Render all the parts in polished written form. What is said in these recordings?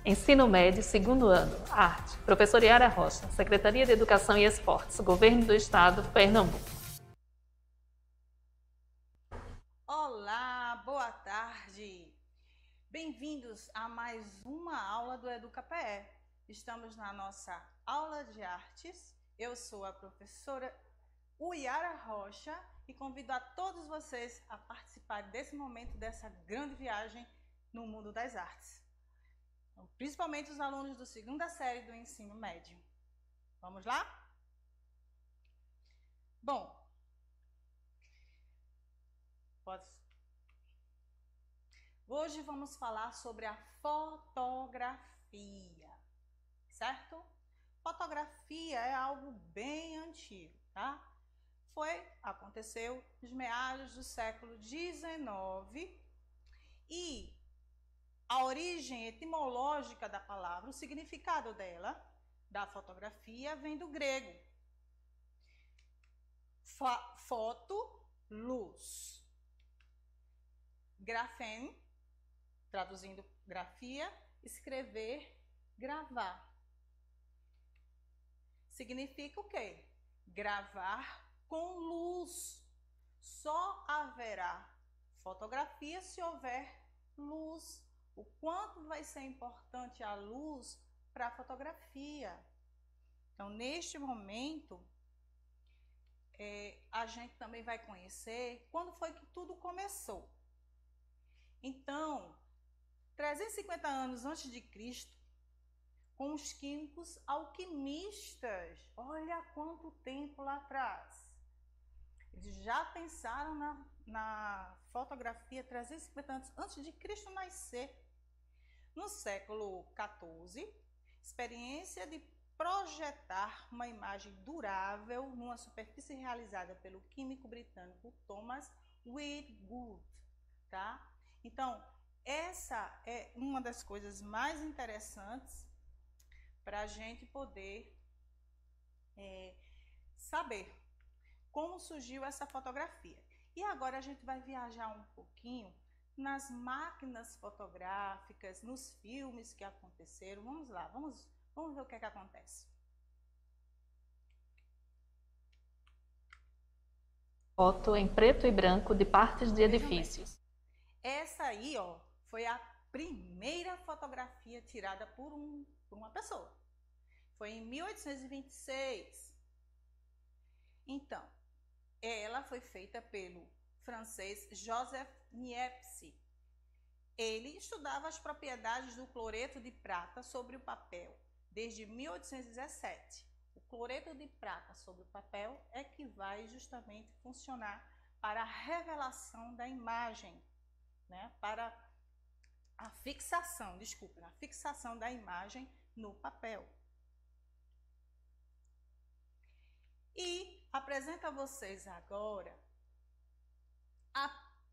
Ensino Médio, segundo ano, Arte. Professora Yara Rocha, Secretaria de Educação e Esportes, Governo do Estado, Pernambuco. Olá, boa tarde. Bem-vindos a mais uma aula do EducaPE. Estamos na nossa aula de artes. Eu sou a professora Yara Rocha e convido a todos vocês a participarem desse momento, dessa grande viagem no mundo das artes. Principalmente os alunos da segunda série do ensino médio. Vamos lá? Bom, hoje vamos falar sobre a fotografia, certo? Fotografia é algo bem antigo, tá? Aconteceu nos meados do século XIX e a origem etimológica da palavra, o significado dela, da fotografia, vem do grego. Foto, luz. Grafem, traduzindo grafia, escrever, gravar. Significa o quê? Gravar com luz. Só haverá fotografia se houver luz. O quanto vai ser importante a luz para a fotografia. Então, neste momento, a gente também vai conhecer quando foi que tudo começou. Então, 350 anos antes de Cristo, com os químicos alquimistas, olha quanto tempo lá atrás. Eles já pensaram na fotografia 350 anos antes de Cristo nascer. No século XIV, experiência de projetar uma imagem durável numa superfície realizada pelo químico britânico Thomas Wedgwood, tá? Então, essa é uma das coisas mais interessantes para a gente poder saber como surgiu essa fotografia. E agora a gente vai viajar um pouquinho nas máquinas fotográficas, nos filmes que aconteceram. Vamos lá, vamos ver o que acontece. Foto em preto e branco de partes de edifícios. Essa aí, ó, foi a primeira fotografia tirada por uma pessoa. Foi em 1826. Então, ela foi feita pelo francês Joseph Niepce. Ele estudava as propriedades do cloreto de prata sobre o papel desde 1817. O cloreto de prata sobre o papel é que vai justamente funcionar para a revelação da imagem, né? Para a fixação, a fixação da imagem no papel. E apresento a vocês agora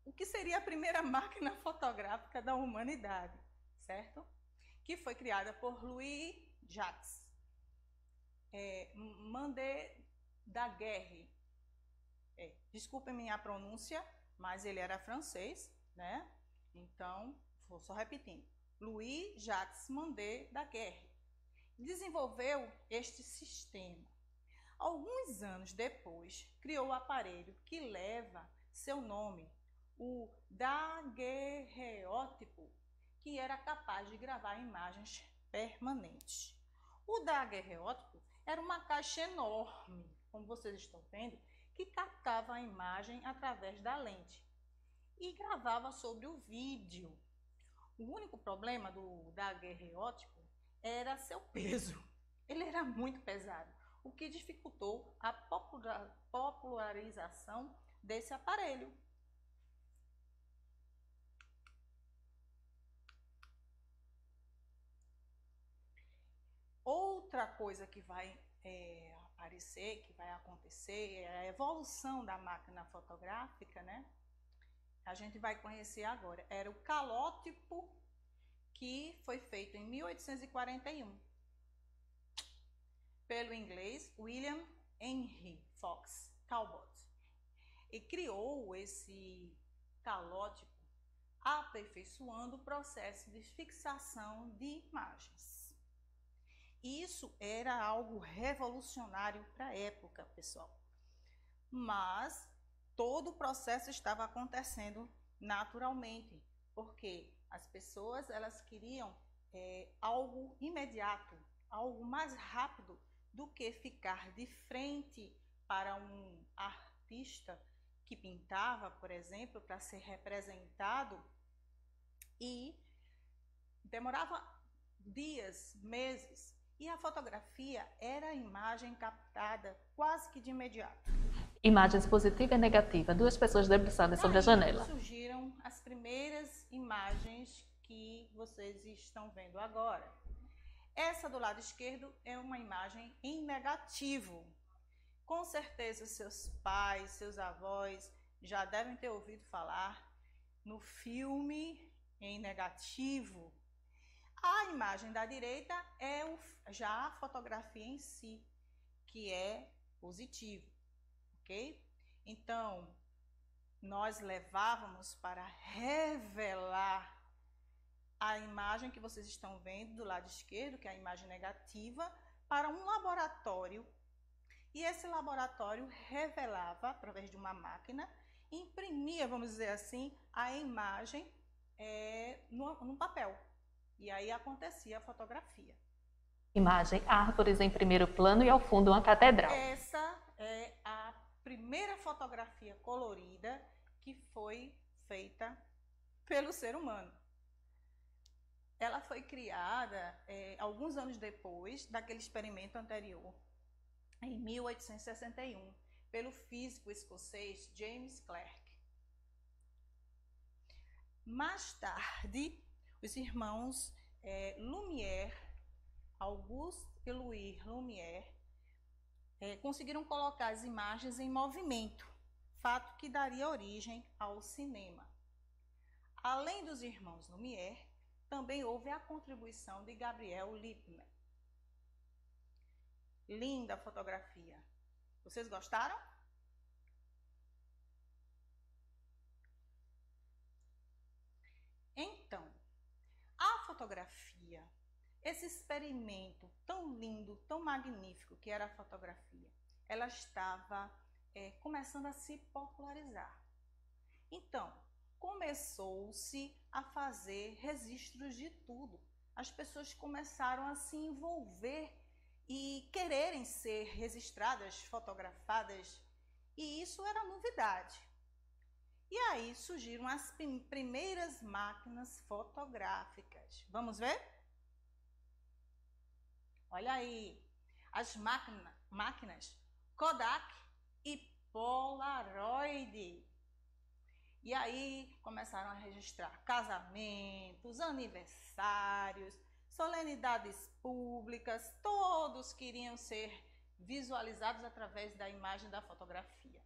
o que seria a primeira máquina fotográfica da humanidade, certo? Que foi criada por Louis Jacques Mandé Daguerre. Desculpem minha pronúncia, mas ele era francês, né? Então, vou só repetindo. Louis Jacques Mandé Daguerre desenvolveu este sistema. Alguns anos depois, criou o aparelho que leva seu nome, o daguerreótipo, que era capaz de gravar imagens permanentes. O daguerreótipo era uma caixa enorme, como vocês estão vendo, que captava a imagem através da lente e gravava sobre o vídeo. O único problema do daguerreótipo era seu peso. Ele era muito pesado, o que dificultou a popularização desse aparelho. Outra coisa que vai aparecer, que vai acontecer, é a evolução da máquina fotográfica, né? A gente vai conhecer agora. Era o calótipo, que foi feito em 1841 pelo inglês William Henry Fox Talbot. E criou esse calótipo aperfeiçoando o processo de fixação de imagens. Isso era algo revolucionário para a época, pessoal. Mas todo o processo estava acontecendo naturalmente, porque as pessoas elas queriam algo imediato, algo mais rápido do que ficar de frente para um artista que pintava, por exemplo, para ser representado, e demorava dias, meses, e a fotografia era a imagem captada quase que de imediato. Imagens positiva e negativa, duas pessoas debruçadas sobre a janela. Surgiram as primeiras imagens que vocês estão vendo agora. Essa do lado esquerdo é uma imagem em negativo. Com certeza seus pais, seus avós já devem ter ouvido falar no filme em negativo. A imagem da direita é já a fotografia em si, que é positivo, ok? Então, nós levávamos para revelar a imagem que vocês estão vendo do lado esquerdo, que é a imagem negativa, para um laboratório. E esse laboratório revelava, através de uma máquina, imprimia, vamos dizer assim, a imagem no papel. E aí acontecia a fotografia. Imagem, árvores em primeiro plano e ao fundo uma catedral. Essa é a primeira fotografia colorida que foi feita pelo ser humano. Ela foi criada alguns anos depois daquele experimento anterior, em 1861, pelo físico escocês James Clerk. Mais tarde, os irmãos Lumière, Auguste e Louis Lumière, conseguiram colocar as imagens em movimento, fato que daria origem ao cinema. Além dos irmãos Lumière, também houve a contribuição de Gabriel Lippmann. Linda fotografia. Vocês gostaram? Então, a fotografia, esse experimento tão lindo, tão magnífico que era a fotografia, ela estava começando a se popularizar. Então, começou-se a fazer registros de tudo. As pessoas começaram a se envolver e quererem ser registradas, fotografadas, e isso era novidade. E aí surgiram as primeiras máquinas fotográficas. Vamos ver? Olha aí, as máquinas Kodak e Polaroid. E aí começaram a registrar casamentos, aniversários, solenidades públicas, todos queriam ser visualizados através da imagem da fotografia.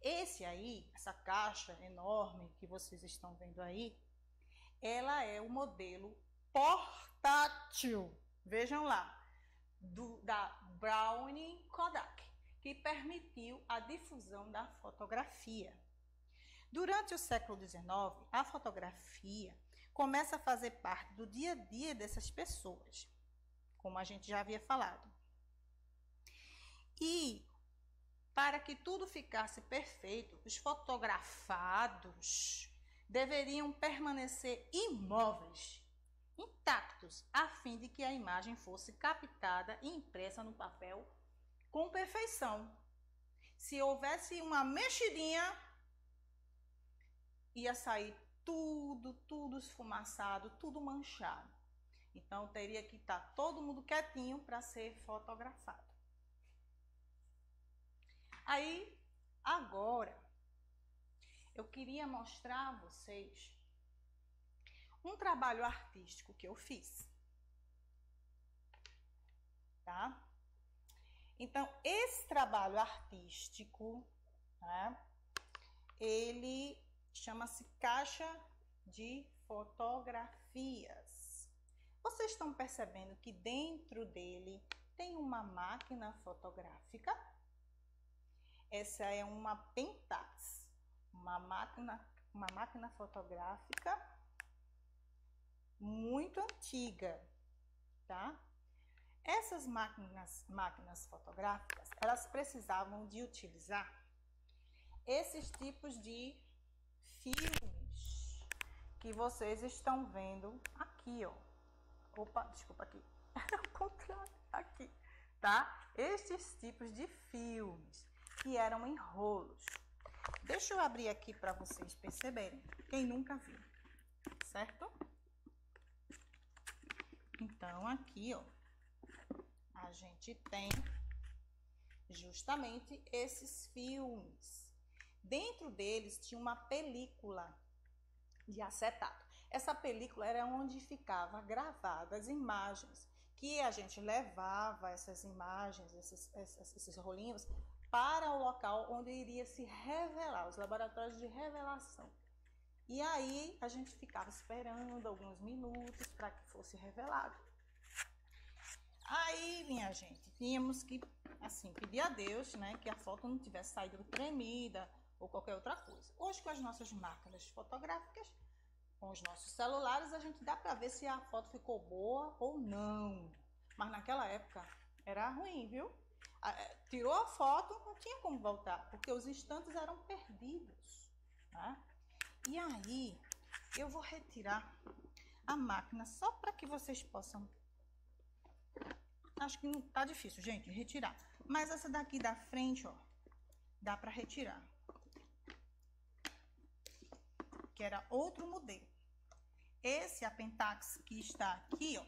Esse aí, essa caixa enorme que vocês estão vendo aí, ela é o modelo portátil, vejam lá, da Browning Kodak, que permitiu a difusão da fotografia. Durante o século XIX, a fotografia começa a fazer parte do dia a dia dessas pessoas, como a gente já havia falado. E para que tudo ficasse perfeito, os fotografados deveriam permanecer imóveis, intactos, a fim de que a imagem fosse captada e impressa no papel com perfeição. Se houvesse uma mexidinha, ia sair tudo esfumaçado, tudo manchado. Então, teria que estar todo mundo quietinho para ser fotografado. Aí, agora, eu queria mostrar a vocês um trabalho artístico que eu fiz. Tá? Então, esse trabalho artístico, né, ele chama-se Caixa de Fotografias. Vocês estão percebendo que dentro dele tem uma máquina fotográfica? Essa é uma Pentax, uma máquina uma máquina fotográfica muito antiga, tá? Essas máquinas fotográficas, elas precisavam de utilizar esses tipos de filmes que vocês estão vendo aqui, ó. Opa, desculpa aqui. Ao contrário, aqui, tá? Estes tipos de filmes que eram em rolos. Deixa eu abrir aqui para vocês perceberem. Quem nunca viu, certo? Então, aqui, ó, a gente tem justamente esses filmes. Dentro deles tinha uma película de acetato. Essa película era onde ficava gravadas as imagens, que a gente levava essas imagens, esses rolinhos, para o local onde iria se revelar, os laboratórios de revelação. E aí a gente ficava esperando alguns minutos para que fosse revelado. Aí, minha gente, tínhamos que, assim, pedir a Deus, né, que a foto não tivesse saído tremida ou qualquer outra coisa. Hoje, com as nossas máquinas fotográficas, com os nossos celulares, a gente dá para ver se a foto ficou boa ou não. Mas naquela época era ruim, viu? Tirou a foto, não tinha como voltar, porque os instantes eram perdidos, tá? E aí, eu vou retirar a máquina só para que vocês possam... Acho que não tá difícil, gente, retirar. Mas essa daqui da frente, ó, dá para retirar. Que era outro modelo. Esse, a Pentax, que está aqui, ó,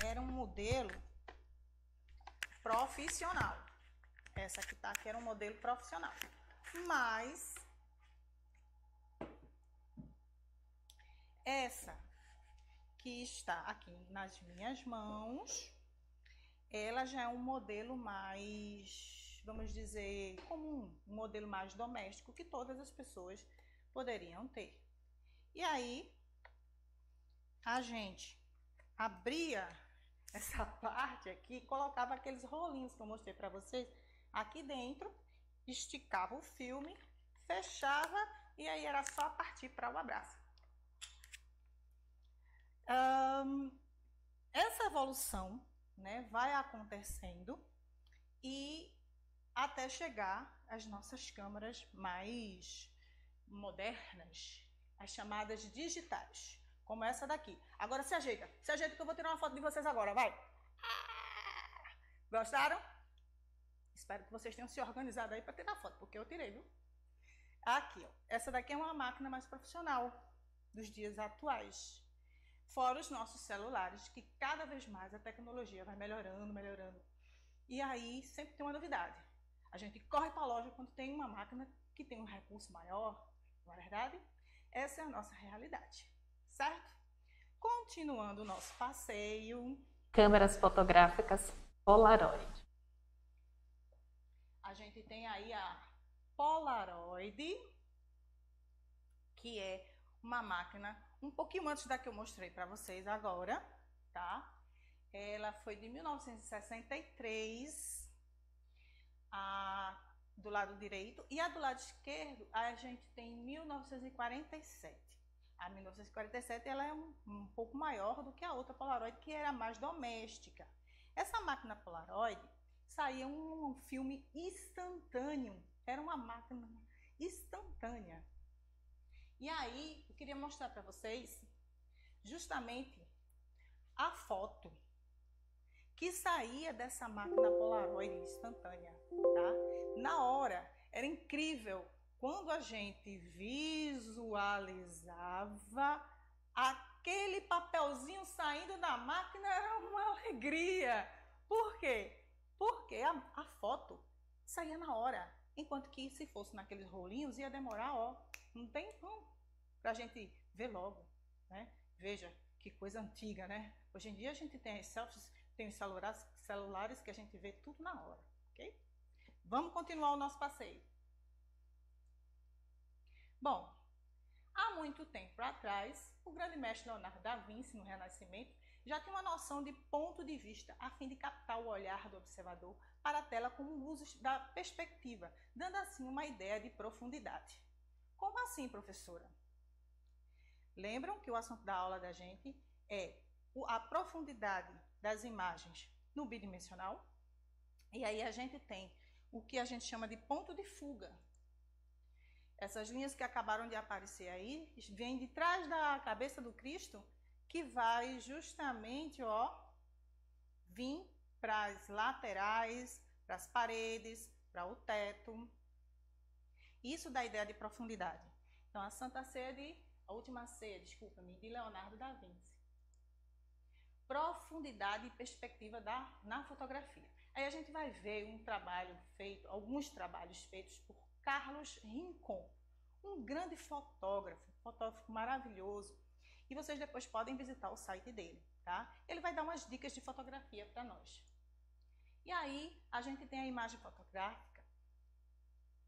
era um modelo profissional. Essa que tá aqui era um modelo profissional. Mas essa que está aqui nas minhas mãos, ela já é um modelo mais, vamos dizer, comum, um modelo mais doméstico que todas as pessoas poderiam ter. E aí, a gente abria essa parte aqui, colocava aqueles rolinhos que eu mostrei para vocês aqui dentro, esticava o filme, fechava e aí era só partir para o abraço. Essa evolução, né, vai acontecendo e até chegar às nossas câmeras mais modernas, as chamadas digitais, como essa daqui. Agora se ajeita que eu vou tirar uma foto de vocês agora, vai! Gostaram? Espero que vocês tenham se organizado aí para tirar foto, porque eu tirei, viu? Aqui, ó, essa daqui é uma máquina mais profissional dos dias atuais. Fora os nossos celulares, que cada vez mais a tecnologia vai melhorando, melhorando. E aí sempre tem uma novidade. A gente corre para a loja quando tem uma máquina que tem um recurso maior, não é verdade? Essa é a nossa realidade, certo? Continuando o nosso passeio. Câmeras fotográficas Polaroid. A gente tem aí a Polaroid, que é uma máquina um pouquinho antes da que eu mostrei para vocês agora, tá? Ela foi de 1963, do lado direito, e a do lado esquerdo a gente tem 1947. A 1947 ela é um pouco maior do que a outra Polaroid, que era mais doméstica. Essa máquina Polaroid saía um filme instantâneo, era uma máquina instantânea. E aí, eu queria mostrar para vocês justamente a foto que saía dessa máquina Polaroid instantânea, tá? Na hora, era incrível quando a gente visualizava aquele papelzinho saindo da máquina, era uma alegria. Por quê? Porque a foto saía na hora, enquanto que se fosse naqueles rolinhos ia demorar, ó, um tempão pra gente ver logo, né? Veja que coisa antiga, né? Hoje em dia a gente tem as selfies, tem os celulares que a gente vê tudo na hora, ok? Vamos continuar o nosso passeio. Bom, há muito tempo atrás, o grande mestre Leonardo da Vinci, no Renascimento, já tinha uma noção de ponto de vista a fim de captar o olhar do observador para a tela com o uso da perspectiva, dando assim uma ideia de profundidade. Como assim, professora? Lembram que o assunto da aula da gente é a profundidade das imagens no bidimensional? E aí a gente tem o que a gente chama de ponto de fuga. Essas linhas que acabaram de aparecer aí, vêm de trás da cabeça do Cristo, que vai justamente, vir para as laterais, para as paredes, para o teto. Isso dá ideia de profundidade. Então, a a última ceia, desculpa-me, de Leonardo da Vinci. Profundidade e perspectiva na fotografia. Aí a gente vai ver alguns trabalhos feitos por Carlos Rincon, um grande fotógrafo maravilhoso. E vocês depois podem visitar o site dele, tá? Ele vai dar umas dicas de fotografia para nós. E aí a gente tem a imagem fotográfica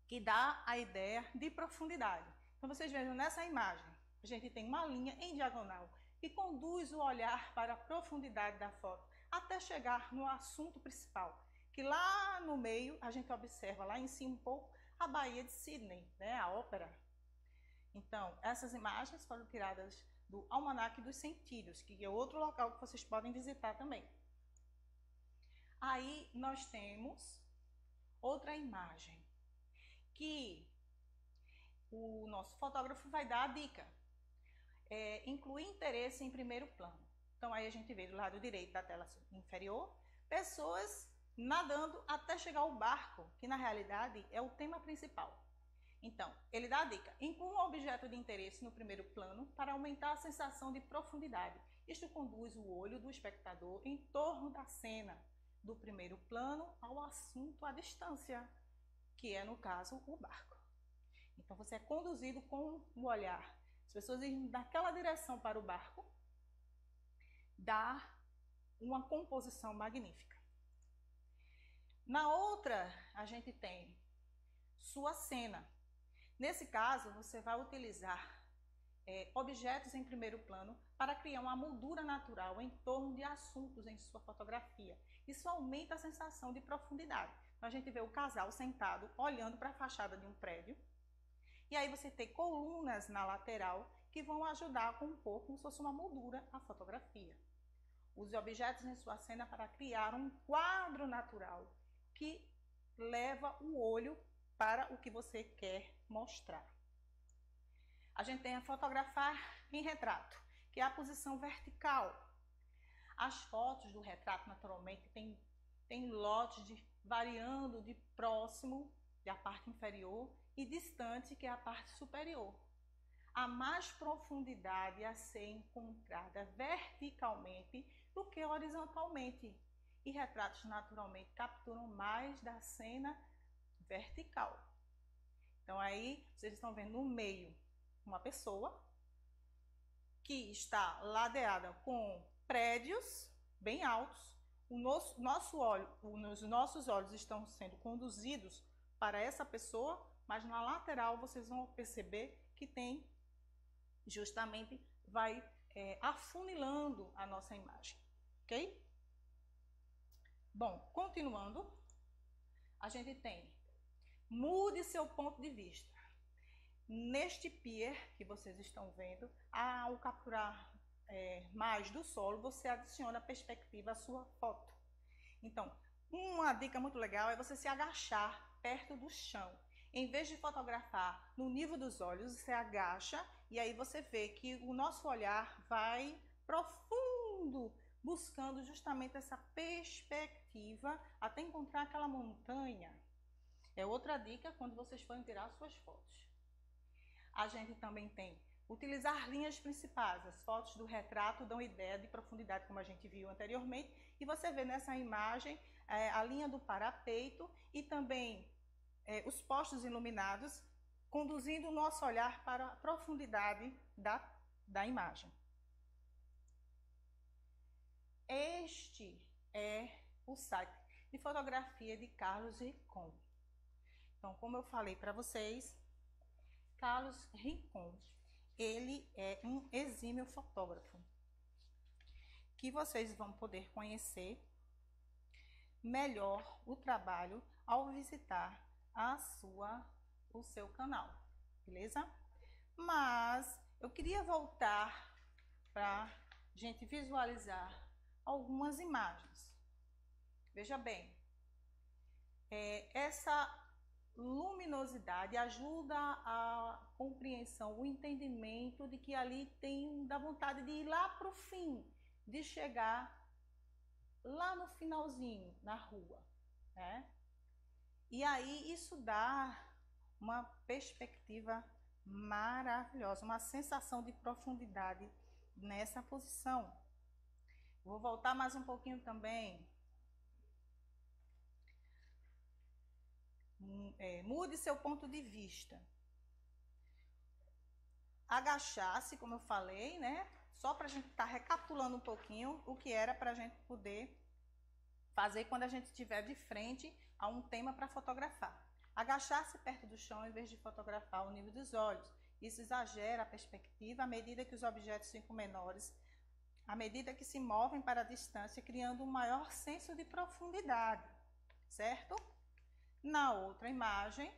que dá a ideia de profundidade. Então vocês vejam nessa imagem, a gente tem uma linha em diagonal que conduz o olhar para a profundidade da foto, até chegar no assunto principal, que lá no meio a gente observa lá em cima um pouco a Baía de Sydney, né, a ópera. Então, essas imagens foram tiradas do Almanaque dos Sentidos, que é outro local que vocês podem visitar também. Aí nós temos outra imagem, que o nosso fotógrafo vai dar a dica. Incluir interesse em primeiro plano. Então aí a gente vê do lado direito da tela inferior, pessoas nadando até chegar ao barco, que na realidade é o tema principal. Então, ele dá a dica: inclua um objeto de interesse no primeiro plano para aumentar a sensação de profundidade. Isto conduz o olho do espectador em torno da cena, do primeiro plano ao assunto à distância, que é, no caso, o barco. Então, você é conduzido com o olhar. As pessoas indo daquela direção para o barco, dá uma composição magnífica. Na outra, a gente tem sua cena. Nesse caso, você vai utilizar objetos em primeiro plano para criar uma moldura natural em torno de assuntos em sua fotografia. Isso aumenta a sensação de profundidade. Então, a gente vê o casal sentado, olhando para a fachada de um prédio. E aí você tem colunas na lateral que vão ajudar com um pouco, como se fosse uma moldura, a fotografia. Use objetos em sua cena para criar um quadro natural que leva o olho para o que você quer mostrar. A gente tem a fotografar em retrato, que é a posição vertical. As fotos do retrato, naturalmente, tem lotes variando de próximo, que é a parte inferior, e distante, que é a parte superior. Há mais profundidade a ser encontrada verticalmente do que horizontalmente. E retratos, naturalmente, capturam mais da cena vertical. Então, aí, vocês estão vendo no meio uma pessoa que está ladeada com prédios bem altos. Os nossos olhos estão sendo conduzidos para essa pessoa, mas na lateral vocês vão perceber que tem, justamente, vai afunilando a nossa imagem, ok? Bom, continuando, a gente tem, mude seu ponto de vista. Neste pier que vocês estão vendo, ao capturar mais do solo, você adiciona perspectiva à sua foto. Então, uma dica muito legal é você se agachar perto do chão. Em vez de fotografar no nível dos olhos, você agacha e aí você vê que o nosso olhar vai profundo, buscando justamente essa perspectiva até encontrar aquela montanha. É outra dica quando vocês forem tirar suas fotos. A gente também tem utilizar linhas principais. As fotos do retrato dão ideia de profundidade, como a gente viu anteriormente. E você vê nessa imagem a linha do parapeito e também os postos iluminados, conduzindo o nosso olhar para a profundidade da imagem. Este é o site de fotografia de Carlos Rincon. Então, como eu falei para vocês, Carlos Rincon, ele é um exímio fotógrafo que vocês vão poder conhecer melhor o trabalho ao visitar o seu canal, beleza? Mas eu queria voltar para a gente visualizar algumas imagens. Veja bem, essa luminosidade ajuda a compreensão, o entendimento de que ali tem da vontade de ir lá para o fim, de chegar lá no finalzinho, na rua, né? E aí isso dá uma perspectiva maravilhosa, uma sensação de profundidade nessa posição. Vou voltar mais um pouquinho também. Mude seu ponto de vista. Agachar-se, como eu falei, né? Só para a gente estar recapitulando um pouquinho o que era para a gente poder fazer quando a gente estiver de frente a um tema para fotografar. Agachar-se perto do chão em vez de fotografar o nível dos olhos. Isso exagera a perspectiva à medida que os objetos ficam menores, à medida que se movem para a distância, criando um maior senso de profundidade, certo? Na outra imagem,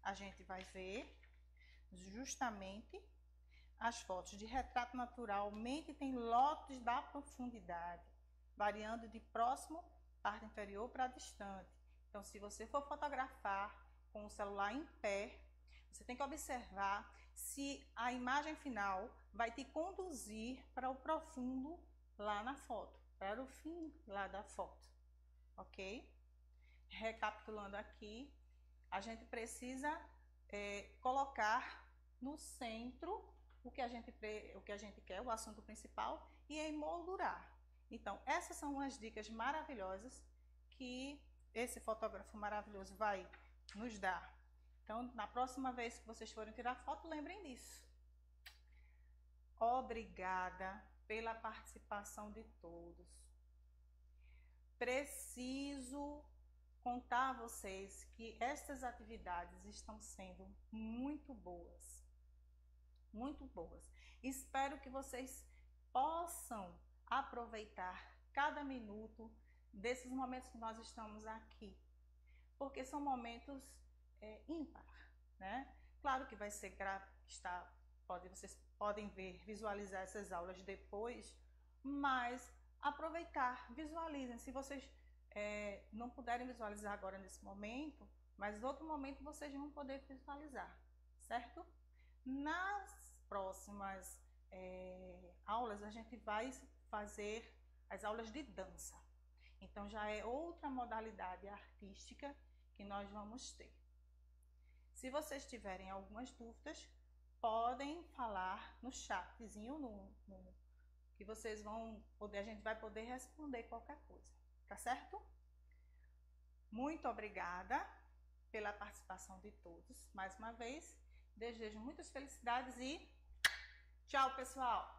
a gente vai ver justamente as fotos de retrato naturalmente tem lotes da profundidade, variando de próximo, parte inferior para distante. Então, se você for fotografar com o celular em pé, você tem que observar se a imagem final vai te conduzir para o profundo lá na foto, para o fim lá da foto, ok? Recapitulando aqui, a gente precisa colocar no centro o que a gente quer, o assunto principal, e emoldurar. Então, essas são as dicas maravilhosas que esse fotógrafo maravilhoso vai nos dar. Então, na próxima vez que vocês forem tirar foto, lembrem disso. Obrigada pela participação de todos. Preciso contar a vocês que estas atividades estão sendo muito boas. Muito boas. Espero que vocês possam aproveitar cada minuto desses momentos que nós estamos aqui, porque são momentos ímpar, né? Claro que vai ser vocês podem visualizar essas aulas depois, mas aproveitar, visualizem. Se vocês não puderem visualizar agora nesse momento, mas em outro momento vocês vão poder visualizar, certo? Nas próximas aulas a gente vai fazer as aulas de dança. Então já é outra modalidade artística que nós vamos ter. Se vocês tiverem algumas dúvidas, podem falar no chatzinho que vocês vão poder, a gente vai poder responder qualquer coisa, tá certo? Muito obrigada pela participação de todos. Mais uma vez, desejo muitas felicidades e tchau, pessoal!